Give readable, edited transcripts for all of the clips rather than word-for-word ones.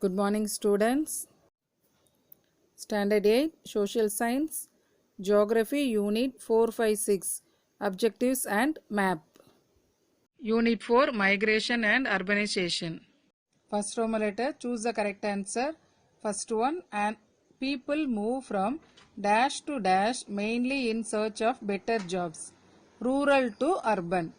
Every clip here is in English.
Good morning, students. Standard 8 Social Science Geography Unit 456 Objectives and Map. Unit 4 Migration and Urbanization. First Roman letter, choose the correct answer. First one, and people move from dash to dash mainly in search of better jobs. Rural to urban.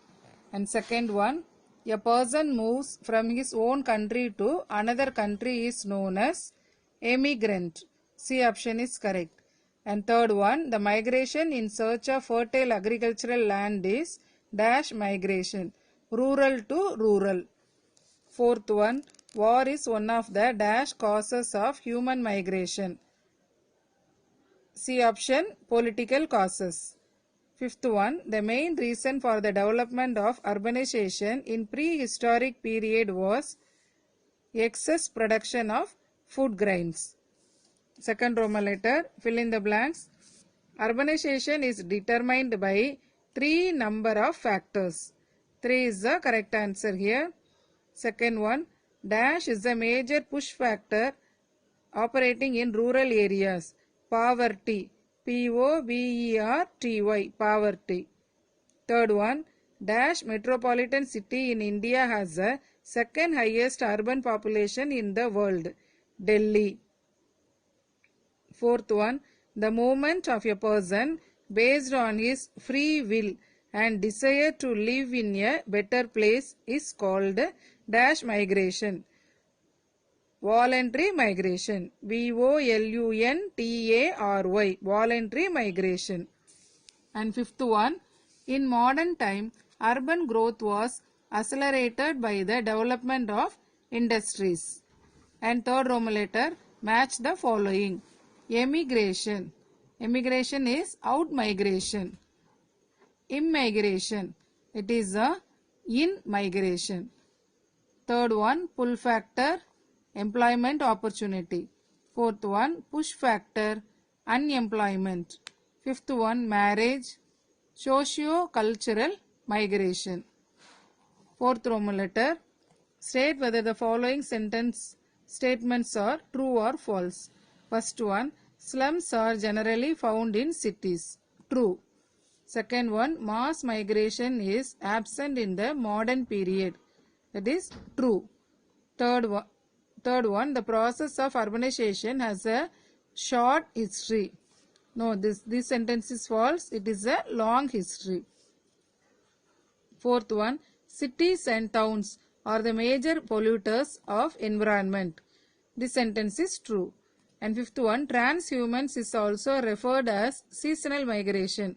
And second one, a person moves from his own country to another country is known as emigrant. C option is correct. And third one, the migration in search of fertile agricultural land is dash migration. Rural to rural. Fourth one, war is one of the dash causes of human migration. C option, political causes. Fifth one, the main reason for the development of urbanization in prehistoric period was excess production of food grains. Second Roman letter, fill in the blanks. Urbanization is determined by three number of factors. 3 is the correct answer here. Second one, dash is a major push factor operating in rural areas. Poverty, Poverty, poverty. Third one, dash metropolitan city in India has the second highest urban population in the world. Delhi. Fourth one, the movement of a person based on his free will and desire to live in a better place is called dash migration. Voluntary migration. VOLUNTARY. Voluntary migration. And fifth one, in modern time, urban growth was accelerated by the development of industries. And third Roman letter, match the following. Emigration. Emigration is out migration. Immigration. It is a in migration. Third one, pull factor, employment opportunity. Fourth one, push factor, unemployment. Fifth one, marriage, socio-cultural migration. Fourth Roman letter, state whether the following sentence statements are true or false. First one, slums are generally found in cities. True. Second one, mass migration is absent in the modern period. That is true. Third one, the process of urbanization has a short history. No, this sentence is false. It is a long history. Fourth one, cities and towns are the major polluters of environment. This sentence is true. And fifth one, transhumance is also referred as seasonal migration.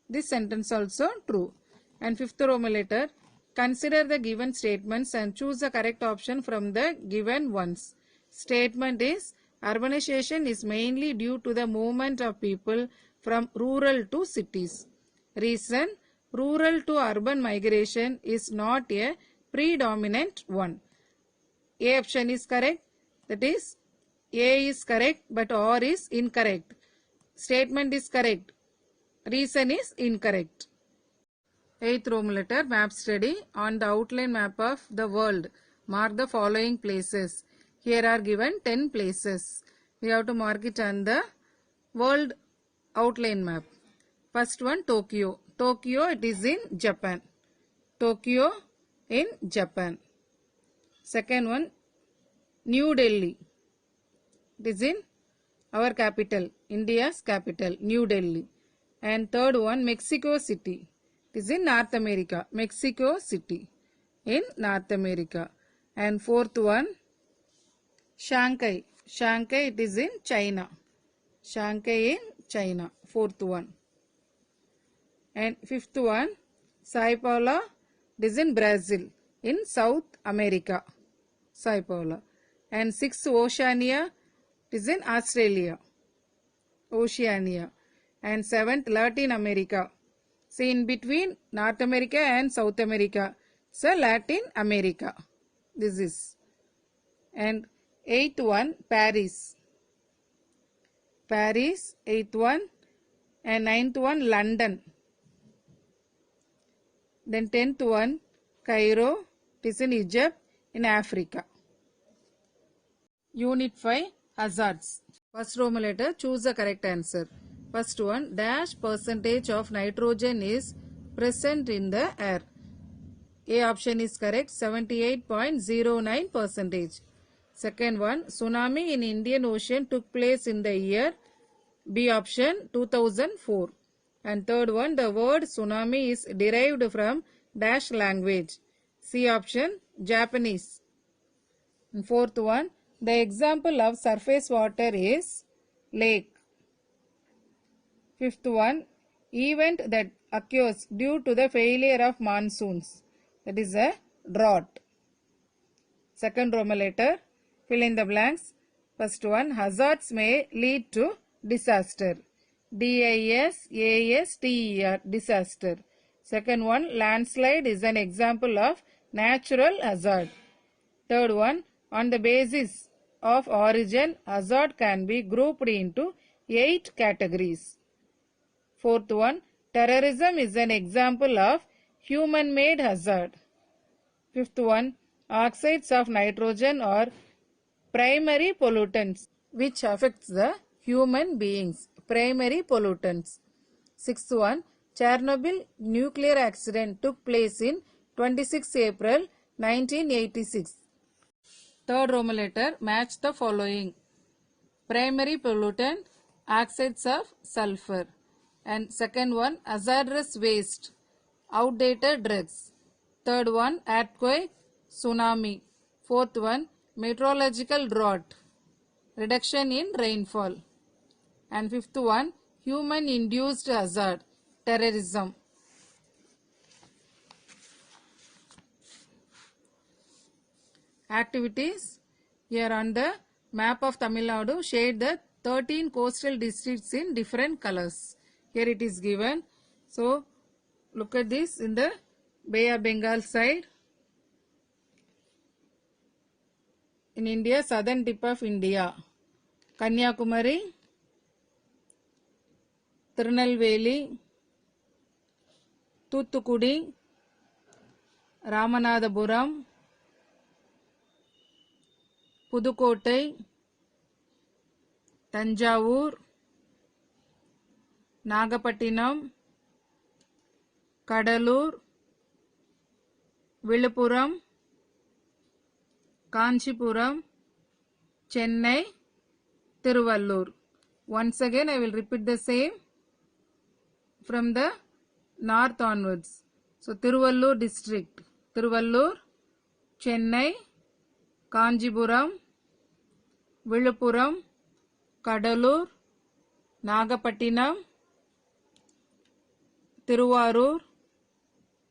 This sentence also true. And fifth Roman letter, consider the given statements and choose the correct option from the given ones. Statement is, urbanization is mainly due to the movement of people from rural to cities. Reason, rural to urban migration is not a predominant one. A option is correct. That is, A is correct but R is incorrect. Statement is correct. Reason is incorrect. 8th Roman letter, map study. On the outline map of the world, mark the following places. Here are given 10 places. We have to mark it on the world outline map. First one, Tokyo. Tokyo, it is in Japan. Tokyo in Japan. Second one, New Delhi. It is in our capital, India's capital, New Delhi. And third one, Mexico City. It is in North America. Mexico City in North America. And fourth one, Shanghai. Shanghai, it is in China. Shanghai in China. Fourth one. And fifth one, Sao Paulo. It is in Brazil in South America. Sao Paulo. And sixth, Oceania. It is in Australia. Oceania. And seventh, Latin America. See, in between North America and South America. So, Latin America. This is. And eighth one, Paris. Paris, eighth one. And ninth one, London. Then 10th one, Cairo. It is in Egypt, in Africa. Unit 5 Hazards. First Roman letter, choose the correct answer. First one, dash percentage of nitrogen is present in the air. A option is correct, 78.09%. Second one, tsunami in Indian Ocean took place in the year. B option, 2004. And third one, the word tsunami is derived from dash language. C option, Japanese. And fourth one, the example of surface water is lake. Fifth one, event that occurs due to the failure of monsoons. That is a drought. Second Roman letter, fill in the blanks. First one, hazards may lead to disaster. D-I-S-A-S-T-E-R, disaster. Second one, landslide is an example of natural hazard. Third one, on the basis of origin, hazard can be grouped into 8 categories. Fourth one, terrorism is an example of human-made hazard. Fifth one, oxides of nitrogen are primary pollutants which affects the human beings. Primary pollutants. Sixth one, Chernobyl nuclear accident took place in 26 April 1986. Third Roman letter, match the following. Primary pollutant, oxides of sulfur. And second one, hazardous waste, outdated drugs. Third one, earthquake, tsunami. Fourth one, meteorological drought, reduction in rainfall. And fifth one, human induced hazard, terrorism. Activities. Here on the map of Tamil Nadu, shade the 13 coastal districts in different colors. Here it is given. So, look at this in the Bay of Bengal side. In India, southern tip of India. Kanyakumari, Tirunelveli, Thoothukudi, Ramanathapuram, Pudukkottai, Tanjavur, Nagapattinam, Kadalur, Viluppuram, Kanchipuram, Chennai, Tiruvallur. Once again I will repeat the same from the north onwards. So Tiruvallur district, Tiruvallur, Chennai, Kanchipuram, Viluppuram, Kadalur, Nagapattinam, Tiruvarur,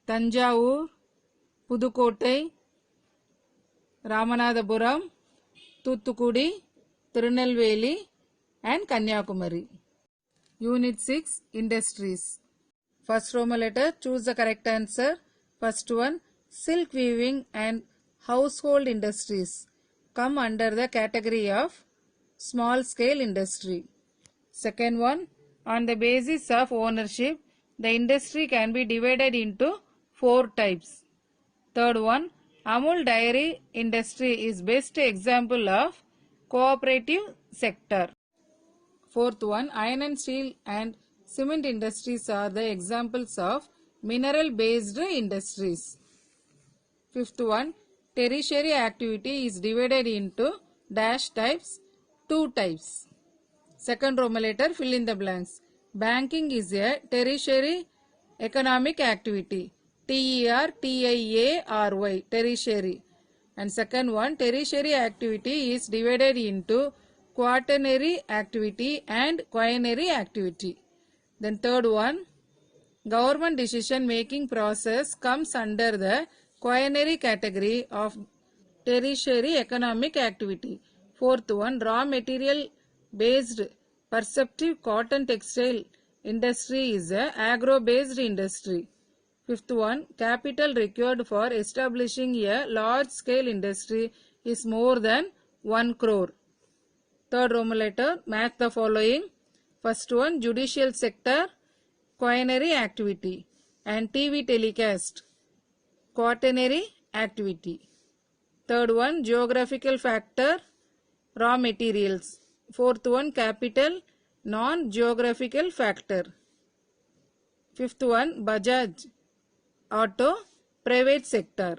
Tanjavur, Pudukkottai, Ramanathapuram, Thoothukudi, Tirunelveli and Kanyakumari. Unit 6 Industries. First Roman letter, choose the correct answer. First one, silk weaving and household industries come under the category of small scale industry. Second one, on the basis of ownership, the industry can be divided into 4 types. Third one, Amul dairy industry is best example of cooperative sector. Fourth one, iron and steel and cement industries are the examples of mineral based industries. Fifth one, tertiary activity is divided into dash types, 2 types. Second Roman letter, fill in the blanks. Banking is a tertiary economic activity. Tertiary, tertiary. And second one, tertiary activity is divided into quaternary activity and quinary activity. Then third one, government decision making process comes under the quinary category of tertiary economic activity. Fourth one, raw material based perceptive cotton textile industry is a agro based industry. Fifth one, capital required for establishing a large scale industry is more than 1 crore. Third Roman letter, match the following. First one, judicial sector, quinary activity, and TV telecast, quaternary activity. Third one, geographical factor, raw materials. Fourth one, capital, non-geographical factor. Fifth one, Bajaj Auto, private sector.